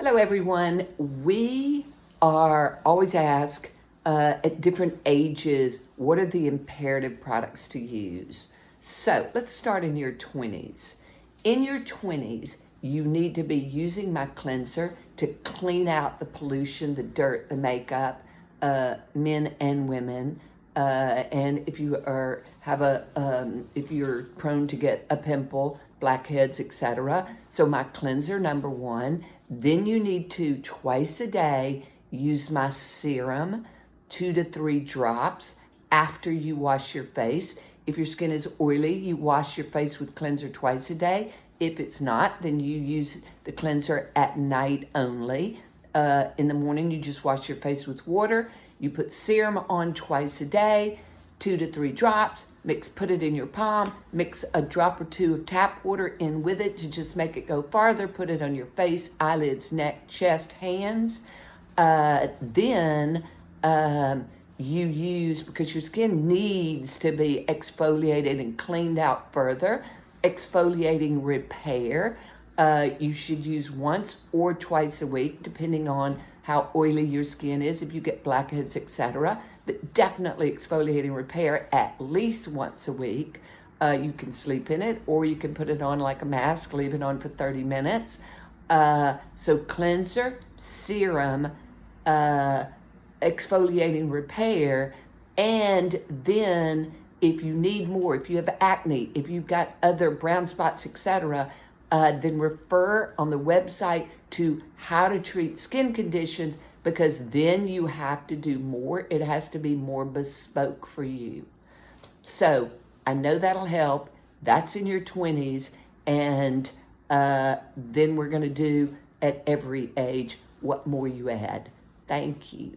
Hello, everyone. We are always asked at different ages, what are the imperative products to use? So let's start in your 20s. In your 20s, you need to be using my cleanser to clean out the pollution, the dirt, the makeup, men and women. And if you if you're prone to get a pimple, blackheads, etc. So my cleanser, number one. Then you need to, twice a day, use my serum, 2 to 3 drops after you wash your face. If your skin is oily, you wash your face with cleanser twice a day. If it's not, then you use the cleanser at night only. In the morning, you just wash your face with water. You put serum on twice a day, 2 to 3 drops, put it in your palm, mix a drop or two of tap water in with it to just make it go farther, put it on your face, eyelids, neck, chest, hands. Then you use, because your skin needs to be exfoliated and cleaned out further, Exfoliating Repair. You should use once or twice a week, depending on how oily your skin is, if you get blackheads, etc. But definitely Exfoliating Repair at least once a week. You can sleep in it, or you can put it on like a mask, leave it on for 30 minutes. So cleanser, serum, Exfoliating Repair, and then if you need more, if you have acne, if you've got other brown spots, etc., then refer on the website to how to treat skin conditions, because then you have to do more. It has to be more bespoke for you. So I know that'll help. That's in your 20s. And then we're going to do at every age what more you add. Thank you.